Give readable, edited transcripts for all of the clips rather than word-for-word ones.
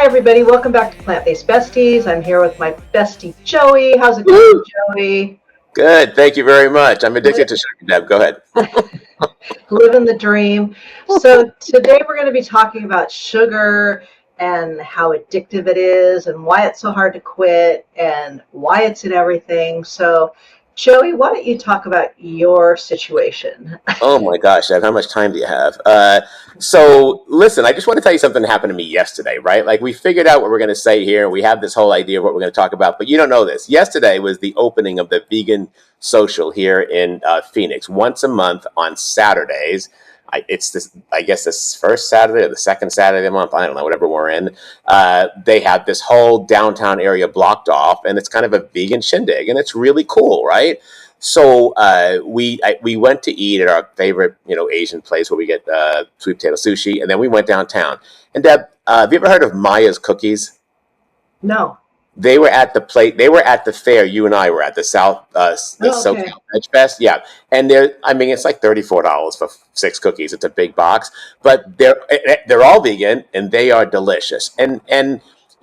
Hi, everybody. Welcome back to Plant-Based Besties. I'm here with my bestie, Joey. How's it going, Woo! Joey? Good. Thank you very much. I'm Li- addicted to sugar, Deb. Go ahead. Living the dream. So today we're going to be talking about sugar and how addictive it is and why it's so hard to quit and why it's in everything. So, Joey, why don't you talk about your situation? Oh my gosh, Deb, how much time do you have? Listen, I just want to tell you something that happened to me yesterday, right? Like, we figured out what we're going to say here. We have this whole idea of what we're going to talk about, but you don't know this. Yesterday was the opening of the vegan social here in Phoenix. Once a month on Saturdays. It's this, I guess, this first Saturday or the second Saturday of the month. I don't know, whatever we're in. They have this whole downtown area blocked off, and it's kind of a vegan shindig, and it's really cool, right? We went to eat at our favorite Asian place where we get sweet potato sushi, and then we went downtown. And Deb, have you ever heard of Maya's Cookies? No. They were at the plate. They were at the fair. You and I were at the the Oh, okay. SoCal Veg Fest. Yeah, and I mean, it's like $34 for 6 cookies. It's a big box, but they're all vegan and they are delicious. And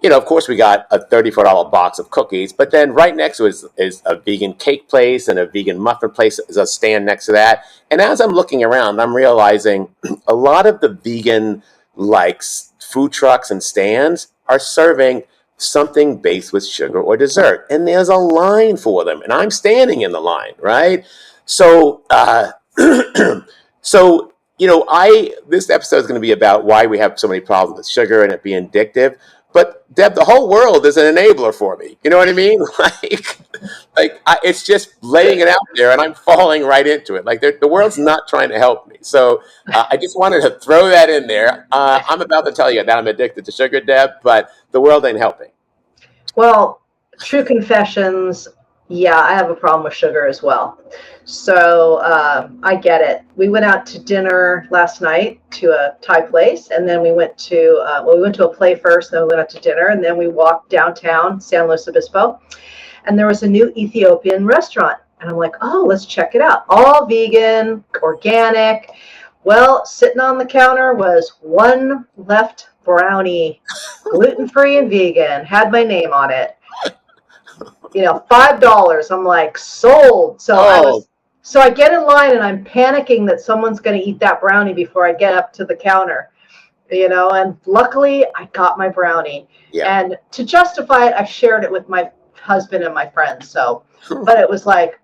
of course, we got a $34 box of cookies, but then right next to it is a vegan cake place and a vegan muffin place. There's a stand next to that. And as I'm looking around, I'm realizing a lot of the vegan like food trucks and stands are serving something based with sugar or dessert, and there's a line for them, and I'm standing in the line, right? So, I this episode is going to be about why we have so many problems with sugar and it being addictive. But Deb, the whole world is an enabler for me. You know what I mean? It's just laying it out there, and I'm falling right into it. Like the world's not trying to help me. So I just wanted to throw that in there. I'm about to tell you that I'm addicted to sugar, Deb, but the world ain't helping. Well, true confessions, yeah, I have a problem with sugar as well. So I get it. We went out to dinner last night to a Thai place, and then we went to a play first, then we went out to dinner, and then we walked downtown San Luis Obispo, and there was a new Ethiopian restaurant. And I'm like, oh, let's check it out. All vegan, organic. Well, sitting on the counter was one left brownie, gluten-free and vegan, had my name on it. $5. I'm like, sold. Oh, So I get in line and I'm panicking that someone's going to eat that brownie before I get up to the counter, and luckily I got my brownie. yeah. And to justify it, I shared it with my husband and my friends. But it was like,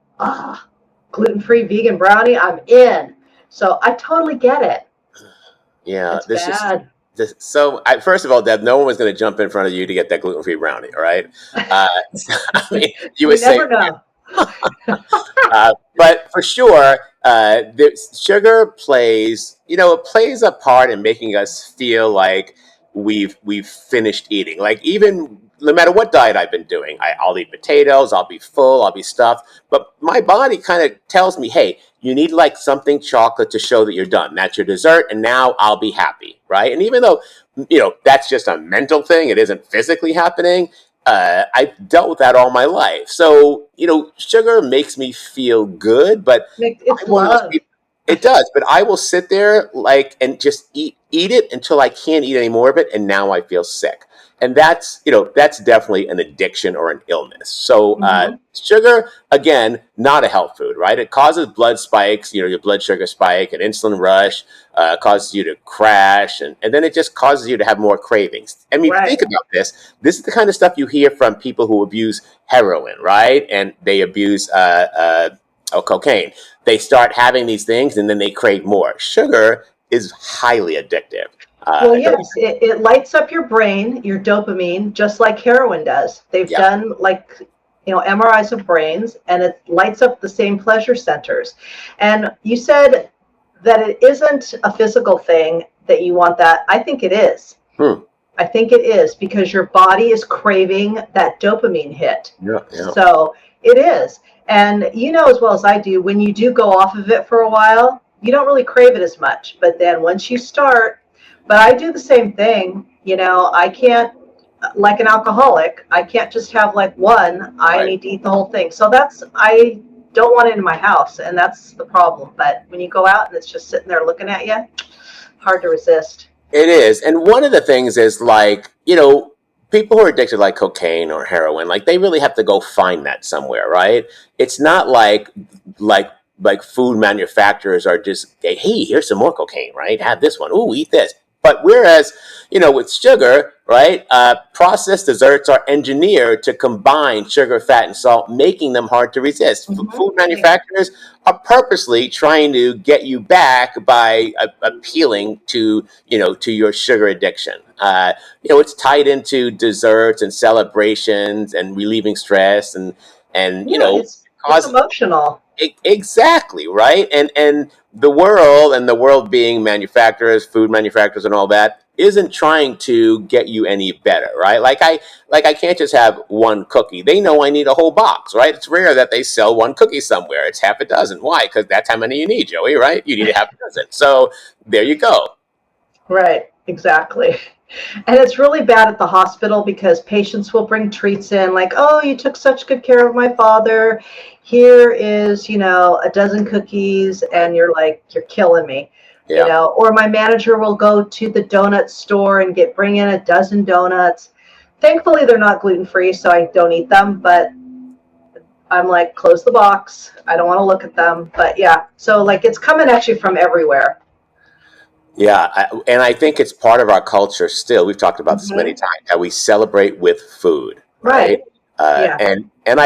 gluten-free vegan brownie, I'm in. So I totally get it. Yeah, It's bad. first of all, Deb, no one was going to jump in front of you to get that gluten-free brownie, all right? I mean, you were You safe. never know. But for sure, sugar plays a part in making us feel like we've finished eating. Like, even no matter what diet I've been doing, I'll eat potatoes, I'll be full, I'll be stuffed, but my body kind of tells me, hey, you need like something chocolate to show that you're done. That's your dessert, and now I'll be happy, right? And even though that's just a mental thing, it isn't physically happening. I've dealt with that all my life. So, sugar makes me feel good, but It's I'm one of those love. people. It does, but I will sit there and just eat it until I can't eat any more of it, and now I feel sick. And that's definitely an addiction or an illness. So Hmm. sugar, again, not a health food, right? It causes blood spikes, your blood sugar spike, an insulin rush, causes you to crash, and then it just causes you to have more cravings. I mean, Right. think about this. This is the kind of stuff you hear from people who abuse heroin, right? And they abuse cocaine. They start having these things, and then they crave more. Sugar is highly addictive. Well, Don't yes, it lights up your brain, your dopamine, just like heroin does. They've Yeah, done MRIs of brains, and it lights up the same pleasure centers. And you said that it isn't a physical thing that you want that. I think it is. hmm. I think it is because your body is craving that dopamine hit. Yeah, yeah. So it is. And you know as well as I do, when you do go off of it for a while, you don't really crave it as much. But then once you start, but I do the same thing. I can't, like an alcoholic, I can't just have like one. I Right. need to eat the whole thing. I don't want it in my house, and that's the problem. But when you go out and it's just sitting there looking at you, hard to resist. It is. And one of the things is like, people who are addicted like cocaine or heroin, like they really have to go find that somewhere, right? It's not like like food manufacturers are just, hey, here's some more cocaine, right? Have this one. Ooh, eat this. But whereas, with sugar, right, processed desserts are engineered to combine sugar, fat, and salt, making them hard to resist. Hmm. Food manufacturers are purposely trying to get you back by appealing to your sugar addiction. It's tied into desserts and celebrations and relieving stress and Yeah, it's causes emotional. exactly right. And the world being manufacturers, food manufacturers, and all that isn't trying to get you any better, right? Like I can't just have one cookie. They know I need a whole box, right? It's rare that they sell one cookie somewhere. It's half a dozen. Why? Because that's how many you need, Joey, right? You need a half a dozen. So there you go. Right, exactly. And it's really bad at the hospital because patients will bring treats in like, oh, you took such good care of my father. Here is, a dozen cookies, and you're like, you're killing me. Yeah. Or my manager will go to the donut store and bring in a dozen donuts. Thankfully, they're not gluten free, so I don't eat them, but I'm like, close the box. I don't want to look at them. But yeah, so like it's coming at you from everywhere. Yeah, and I think it's part of our culture still. We've talked about this many Hmm. times, how we celebrate with food, right? Right. Yeah. And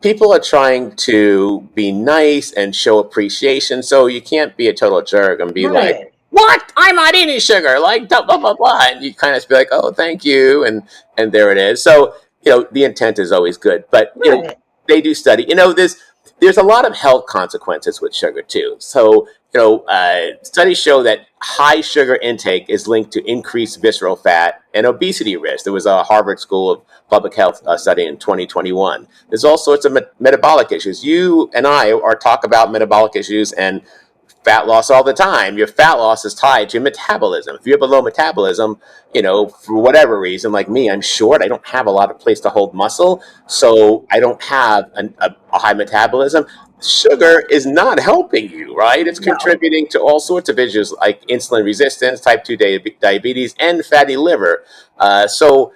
people are trying to be nice and show appreciation, so you can't be a total jerk and be like, Right. "What? I'm not eating sugar," like blah blah blah blah, and you kind of be like, "Oh, thank you," and there it is. So the intent is always good, but Right. they do study. There's a lot of health consequences with sugar too. So studies show that high sugar intake is linked to increased visceral fat and obesity risk. There was a Harvard School of Public Health study in 2021. There's all sorts of metabolic issues. You and I are talk about metabolic issues and fat loss all the time. Your fat loss is tied to metabolism. If you have a low metabolism, for whatever reason, like me, I'm short. I don't have a lot of place to hold muscle, so I don't have a high metabolism. Sugar is not helping you, right? It's No, contributing to all sorts of issues like insulin resistance, type 2 diabetes, and fatty liver. So,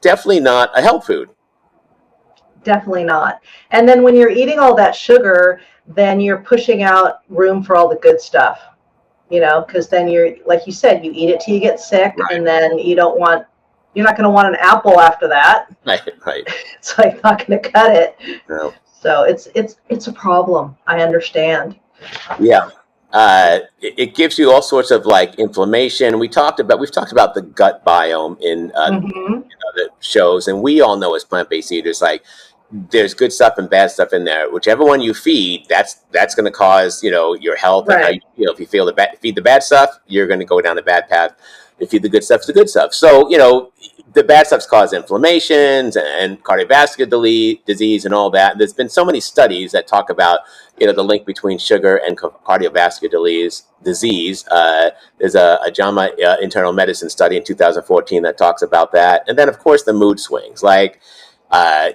definitely not a health food. definitely not. And then when you're eating all that sugar, then you're pushing out room for all the good stuff, because then you're, like you said, you eat it till you get sick, Right, and then you're not going to want an apple after that. right, right. It's like not going to cut it. No. So it's a problem. I understand. Yeah. It gives you all sorts of like inflammation. We've talked about the gut biome in Hmm. other shows, and we all know as plant-based eaters, like there's good stuff and bad stuff in there. Whichever one you feed, that's going to cause your health and how you Right. feel. If you feed the bad stuff, you're going to go down a bad path. If you feed the good stuff, it's the good stuff. So the bad stuff's cause inflammations and cardiovascular disease and all that. And there's been so many studies that talk about the link between sugar and cardiovascular disease. There's a JAMA internal medicine study in 2014 that talks about that. And then of course the mood swings, like uh,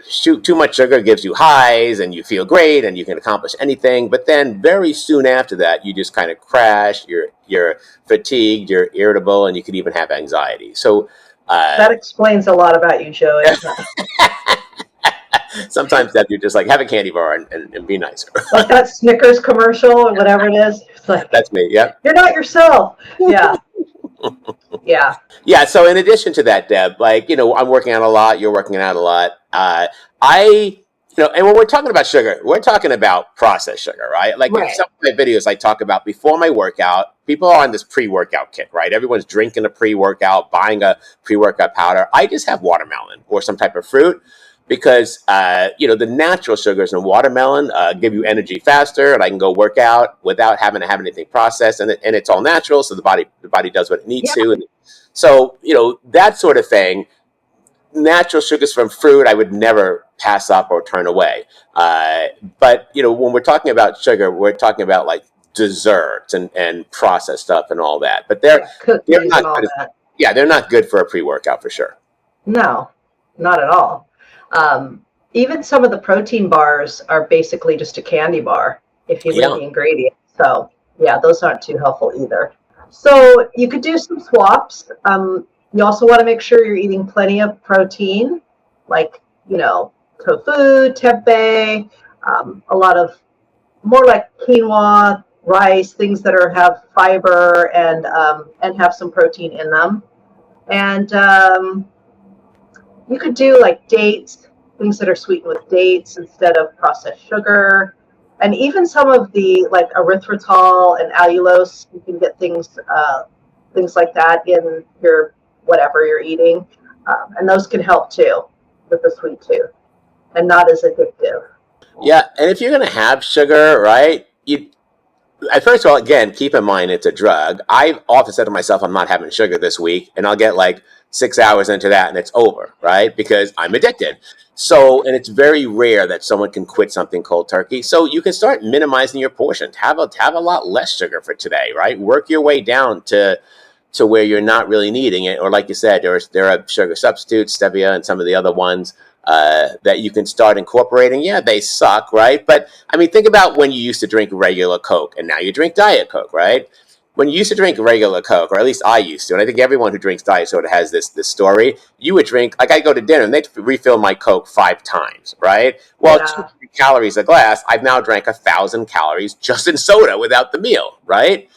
shoot, too much sugar gives you highs and you feel great and you can accomplish anything, but then very soon after that you just kind of crash. You're fatigued, you're irritable, and you could even have anxiety. So uh, That explains a lot about you, Joey. sometimes that you're just like have a candy bar and be nicer. Like that Snickers commercial or whatever it is. It's like, That's me. Yeah. you're not yourself. Yeah. Yeah. Yeah. So in addition to that, Deb, like, I'm working out a lot. You're working out a lot. And when we're talking about sugar, we're talking about processed sugar, right? Like in Right. some of my videos, I talk about before my workout, people are on this pre-workout kick, right? Everyone's drinking a pre-workout, buying a pre-workout powder. I just have watermelon or some type of fruit because, the natural sugars in watermelon give you energy faster, and I can go work out without having to have anything processed, and it's all natural, so the body does what it needs Yeah. to. And so, that sort of thing. Natural sugars from fruit, I would never pass up or turn away. But when we're talking about sugar, we're talking about like desserts and processed stuff and all that. But they're Yeah. they're Cookies and not all good. that. Yeah, they're not good for a pre-workout for sure. No, not at all. Even some of the protein bars are basically just a candy bar if you read Yeah. the ingredients. So, yeah, those aren't too helpful either. So you could do some swaps. You also want to make sure you're eating plenty of protein, like, tofu, tempeh, a lot of more like quinoa, rice, things that have fiber and have some protein in them. And you could do like dates, things that are sweetened with dates instead of processed sugar. And even some of the like erythritol and allulose, you can get things like that in your whatever you're eating, and those can help too with the sweet tooth and not as addictive. Yeah, and if you're going to have sugar, right, first of all, again, keep in mind it's a drug. I've often said to myself, I'm not having sugar this week, and I'll get like 6 hours into that and it's over, right? Because I'm addicted. So, and it's very rare that someone can quit something cold turkey. So you can start minimizing your portions. Have a lot less sugar for today, right? Work your way down to where you're not really needing it. Or like you said, there are sugar substitutes, stevia, and some of the other ones that you can start incorporating. Yeah, they suck, right? But I mean, think about when you used to drink regular Coke and now you drink Diet Coke, right? When you used to drink regular Coke, or at least I used to, and I think everyone who drinks Diet Soda has this story. You would drink, like, I go to dinner and they'd refill my Coke 5 times, right? Well, Yeah, 2 calories a glass, I've now drank 1,000 calories just in soda without the meal, right?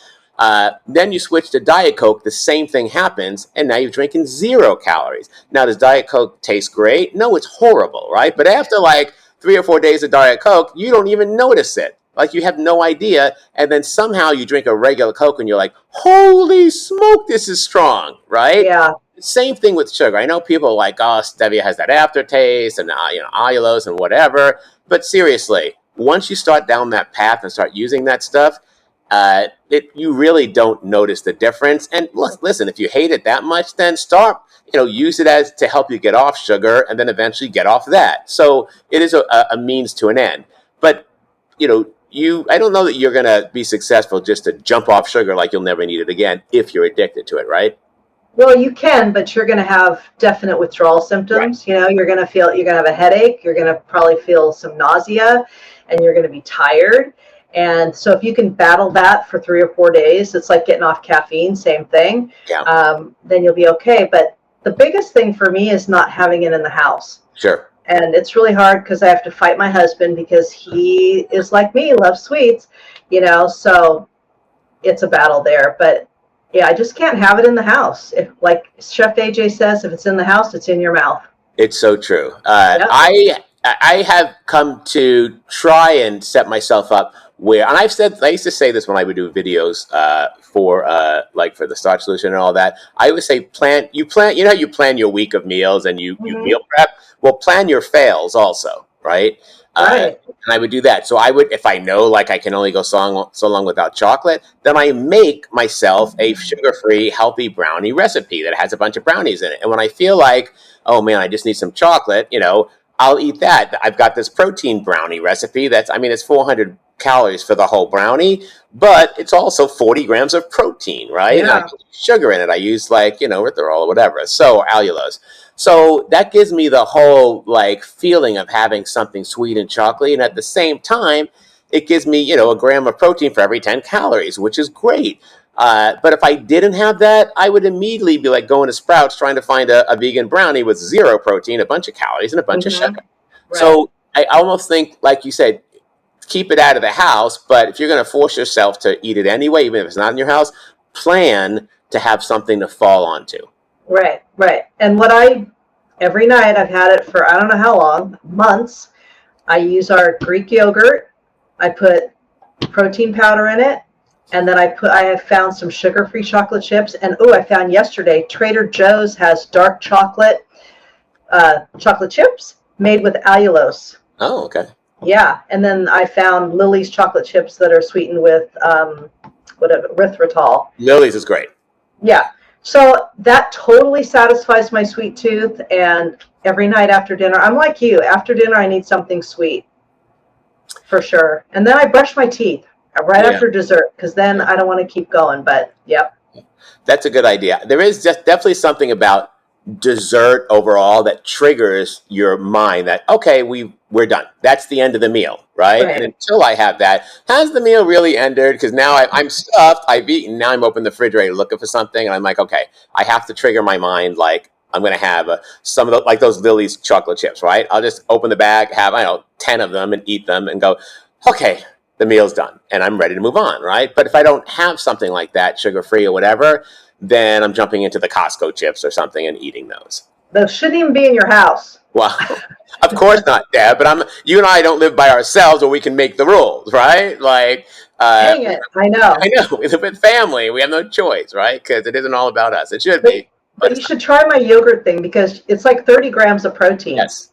Then you switch to Diet Coke, the same thing happens, and now you're drinking 0 calories. Now, does Diet Coke taste great? No, it's horrible, right? But after like 3 or 4 days of Diet Coke, you don't even notice it. Like, you have no idea. And then somehow you drink a regular Coke and you're like, holy smoke, this is strong, right? yeah, Same thing with sugar. I know people are like, oh, stevia has that aftertaste and, allulose and whatever. But seriously, once you start down that path and start using that stuff, you really don't notice the difference. And listen, if you hate it that much, then start, use it as to help you get off sugar and then eventually get off that. So it is a means to an end. But, I don't know that you're going to be successful just to jump off sugar like you'll never need it again if you're addicted to it, right? well, you can, but you're going to have definite withdrawal Right. symptoms. You're going to have a headache, you're going to probably feel some nausea, and you're going to be tired. And so if you can battle that for 3 or 4 days, it's like getting off caffeine, same thing. Yeah, Then you'll be okay. But the biggest thing for me is not having it in the house. sure. And it's really hard because I have to fight my husband because he is like me, loves sweets, so it's a battle there. But yeah, I just can't have it in the house. If, like Chef AJ says, if it's in the house, it's in your mouth. It's so true. Yep. I have come to try and set myself up where, and I used to say this when I would do videos for for the Starch Solution and all that. I always say you know how you plan your week of meals and you Hmm. meal prep. Well, plan your fails also, right? Right. And I would do that. So I would, if I know like I can only go so long without chocolate, then I make myself a sugar-free, healthy brownie recipe that has a bunch of brownies in it. And when I feel like, oh man, I just need some chocolate, I'll eat that. I've got this protein brownie recipe it's 400 calories for the whole brownie, but it's also 40 grams of protein, right? And I Yeah. put sugar in it. I use erythritol or whatever, so allulose. So that gives me the whole like feeling of having something sweet and chocolatey, and at the same time, it gives me a gram of protein for every 10 calories, which is great. But if I didn't have that, I would immediately be like going to Sprouts trying to find a vegan brownie with zero protein, a bunch of calories, and a bunch of Hmm. sugar. Right. So I almost think, like you said, keep it out of the house. But if you're going to force yourself to eat it anyway, even if it's not in your house, plan to have something to fall onto. Right. Right. And every night I've had it for I don't know how long, months. I use our Greek yogurt. I put protein powder in it. And then I have found some sugar-free chocolate chips. And I found yesterday Trader Joe's has dark chocolate chips made with allulose. Oh, okay. Yeah. And then I found Lily's chocolate chips that are sweetened with whatever erythritol. Lily's is great. Yeah. So that totally satisfies my sweet tooth. And every night after dinner, I'm like you. After dinner, I need something sweet for sure. And then I brush my teeth right Yeah. after dessert because then I don't want to keep going. But yep. That's a good idea. There is just definitely something about dessert overall that triggers your mind that, okay, we're done. That's the end of the meal, right? And Right. until I have that, has the meal really ended? Because now I'm stuffed, I've eaten, now I'm open the refrigerator looking for something, and I'm like, okay, I have to trigger my mind like I'm going to have some of the, like those Lily's chocolate chips, right? I'll just open the bag, have, I don't know, 10 of them and eat them and go, okay, the meal's done and I'm ready to move on, right? But if I don't have something like that, sugar-free or whatever, then I'm jumping into the Costco chips or something and eating those. Those shouldn't even be in your house. Well, of course not, Deb. But you and I don't live by ourselves, or we can make the rules, right? Like, Dang it. I know. I know we live with family. We have no choice, right? Because it isn't all about us. It should But be, but but you it's not. should try my yogurt thing because it's like 30 grams of protein. Yes.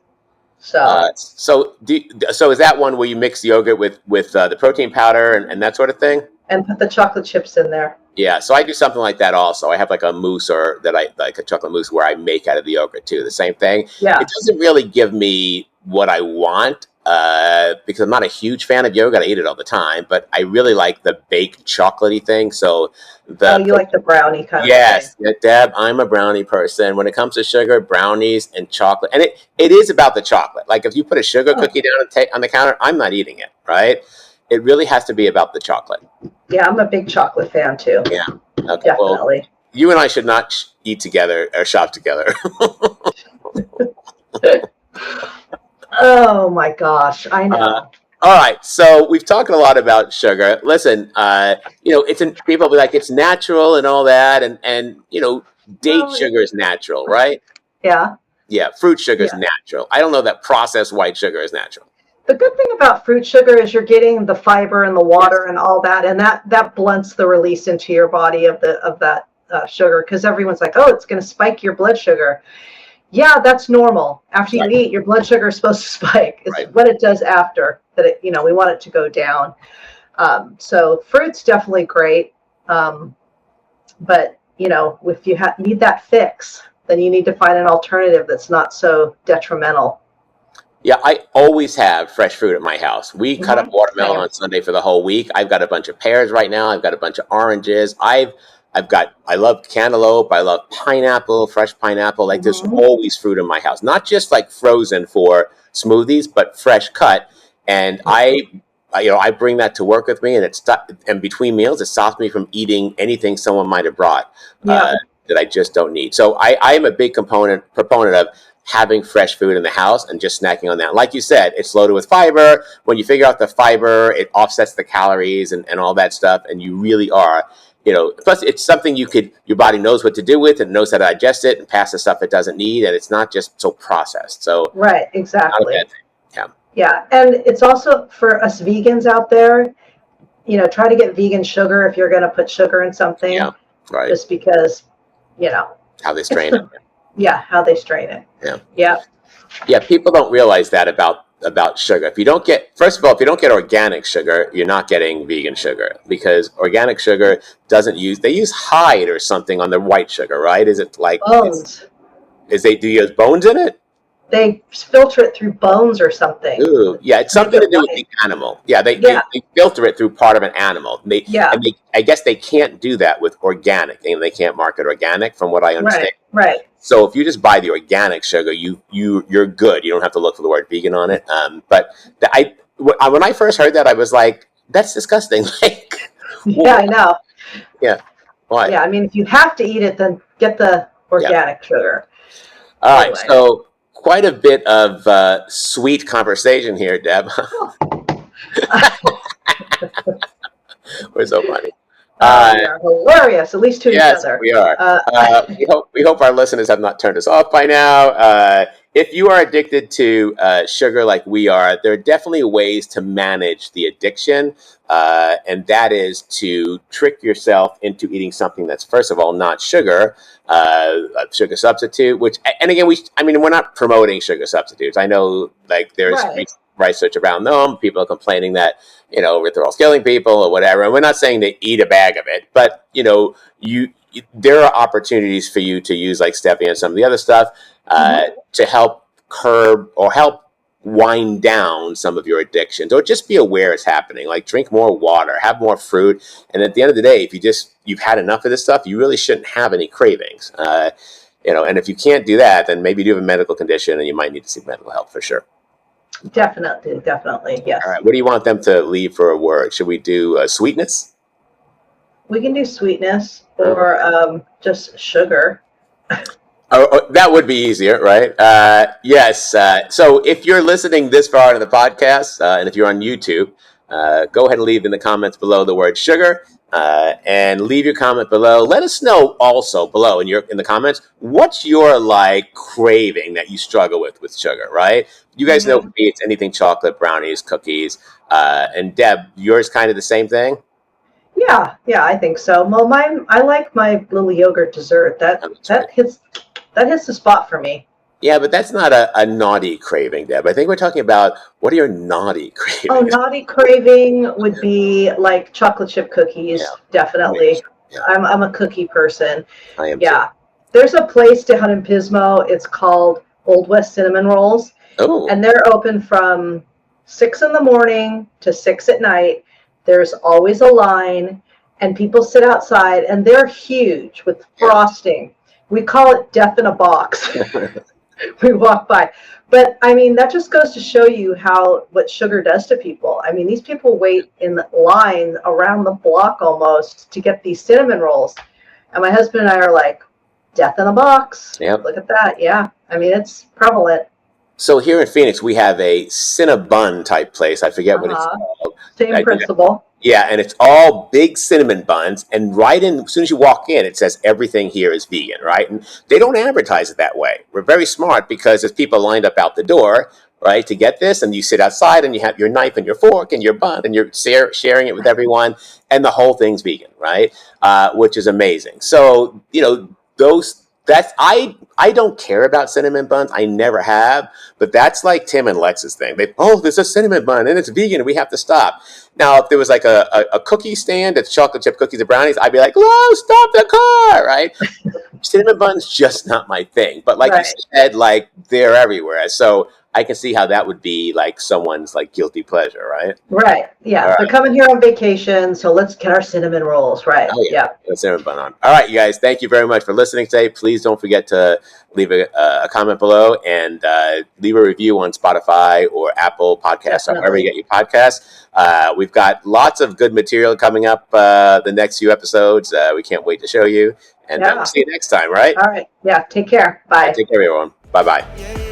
So, So is that one where you mix yogurt with the protein powder and that sort of thing? and put the chocolate chips in there. Yeah, so I do something like that also. I have like a mousse or that I like a chocolate mousse where I make out of the yogurt too. The same thing. Yeah. It doesn't really give me what I want because I'm not a huge fan of yogurt. I eat it all the time, but I really like the baked chocolatey thing. So Oh, the you like the brownie kind of thing. yes, yeah, Deb, I'm a brownie person. When it comes to sugar, brownies and chocolate, and it is about the chocolate. Like if you put a sugar Oh, cookie down on the counter, I'm not eating it, right? It really has to be about the chocolate. yeah, I'm a big chocolate fan too. Yeah. Okay. Well, Definitely. you and I should not eat together or shop together. Oh my gosh, I uh, know. all right. So we've talked a lot about sugar. Listen, people be like it's natural and all that, and date Well, sugar is natural, right? yeah, Yeah, fruit sugar is yeah. natural. I don't know that processed white sugar is natural. The good thing about fruit sugar is you're getting the fiber and the Yes. water and all that, and that blunts the release into your body of that sugar. Because everyone's like, oh, it's going to spike your blood sugar. Yeah, that's normal. After you Right. eat, your blood sugar is supposed to spike. It's Right. what it does after that. We want it to go down. So fruit's definitely great, but if you need that fix, then you need to find an alternative that's not so detrimental. Yeah, I always have fresh fruit at my house. We cut up watermelon Same. on Sunday for the whole week. I've got a bunch of pears right now. I've got a bunch of oranges. I love cantaloupe. I love pineapple, fresh pineapple. Like there's Mhm. always fruit in my house, not just like frozen for smoothies, but fresh cut. And I bring that to work with me, and and between meals, it stops me from eating anything someone might have brought Yeah. that I just don't need. So I am a big proponent of having fresh food in the house and just snacking on that. Like you said, it's loaded with fiber. When you figure out the fiber, it offsets the calories and all that stuff. And you really are, plus it's something your body knows what to do with and knows how to digest it and pass the stuff it doesn't need. And it's not just so processed. So Right. not a Exactly. bad thing. Yeah. Yeah, and it's also for us vegans out there. Try to get vegan sugar if you're going to put sugar in Yeah. something, Right. just because, you know, How they strain it. yeah, how they strain it. Yeah. Yeah. Yeah, people don't realize that about sugar. If you don't get First of all, if you don't get organic sugar, you're not getting vegan sugar because organic sugar doesn't they use hide or something on the white sugar, right? Is it like Bones. do you use bones in it? They filter it through bones or something Ooh, yeah, it's to make something to it do with the white. animal. Yeah, Yeah. they filter it through part of an animal. Yeah. I guess they can't do that with organic, and they can't market organic, from what I understand. Right. Right. So if you just buy the organic sugar, you're good. You don't have to look for the word vegan on it. But when I first heard that, I was like, that's disgusting. Like, Yeah, I know. yeah, why? Yeah, I mean, if you have to eat it, then get the Yeah. organic sugar. All right. Anyway. So quite a bit of sweet conversation here, Deb. We're so funny. You're hilarious, at least to each Yes, other. we are. We hope our listeners have not turned us off by now. If you are addicted to sugar like we are, there are definitely ways to manage the addiction, and that is to trick yourself into eating something that's, first of all, not sugar, a sugar substitute. And again, we're not promoting sugar substitutes. I know, like, there's Right. research around them. People are complaining that erythrol's killing people or whatever. And we're not saying to eat a bag of it, but there are opportunities for you to use like stevia and some of the other stuff to help curb or help wind down some of your addictions, or just be aware it's happening. Like drink more water, have more fruit, and at the end of the day, if you've had enough of this stuff, you really shouldn't have any cravings. And if you can't do that, then maybe you do have a medical condition and you might need to seek medical help for sure. Definitely, All yes. right. What do you want them to leave for a word? Should we do sweetness? We can do sweetness Oh. or just sugar. Oh, that would be easier, right? Yes. So if you're listening this far into the podcast, and if you're on YouTube, go ahead and leave in the comments below the word sugar, and leave your comment below. Let us know also below in the comments what's your craving that you struggle with sugar, right? You guys know for Hmm. me it's anything chocolate, brownies, cookies, and Deb, yours kind of the same thing. Yeah, I think so. Well, I like my little yogurt dessert. That Oh, that's right. that hits that hits the spot for me. Yeah, but that's not a naughty craving, Deb. I think we're talking about what are your naughty Oh, cravings? naughty craving would be like chocolate chip Yeah, cookies. me Definitely. too. Yeah, I'm a cookie person. I am too. Yeah. There's a place down in Pismo. It's called Old West Cinnamon Rolls, Oh, and they're open from 6 in the morning to 6 at night. There's always a line, and people sit outside, and they're huge with yeah. frosting. We call it death in a box. We walk by. But I mean, that just goes to show you what sugar does to people. I mean, these people wait in the line around the block almost to get these cinnamon rolls. And my husband and I are like, death in a box. Yep. Look at that. Yeah. I mean, it's prevalent. So here in Phoenix, we have a Cinnabon type place. I forget what it's Uh-huh. called. Same I, principle. Yeah, and it's all big cinnamon buns. And right in, as soon as you walk in, it says everything here is vegan, right? And they don't advertise it that way. We're very smart because there's people lined up out the door, right, to get this. And you sit outside and you have your knife and your fork and your bun and you're sharing it with everyone. And the whole thing's vegan, right? Which is amazing. So, I don't care about cinnamon buns. I never have. But that's like Tim and Lex's thing. There's a cinnamon bun and it's vegan. We have to stop. Now, if there was like a cookie stand that's chocolate chip cookies and brownies, I'd be like, whoa, stop the car, right? Cinnamon buns just not my thing. But like you Right. said, like they're everywhere. So I can see how that would be like someone's like guilty pleasure, right? Right. All Yeah. They're right. coming here on vacation. So let's get our cinnamon rolls. Right. Oh yeah. Yeah. Put cinnamon bun on. All right, you guys. Thank you very much for listening today. Please don't forget to leave a comment below and leave a review on Spotify or Apple Podcasts or wherever you Definitely. get your podcasts. We've got lots of good material coming up the next few episodes. We can't wait to show you. And we'll Yeah. see you next time, right? All right. Yeah. Take care. All right, Bye. take care, everyone. Bye bye.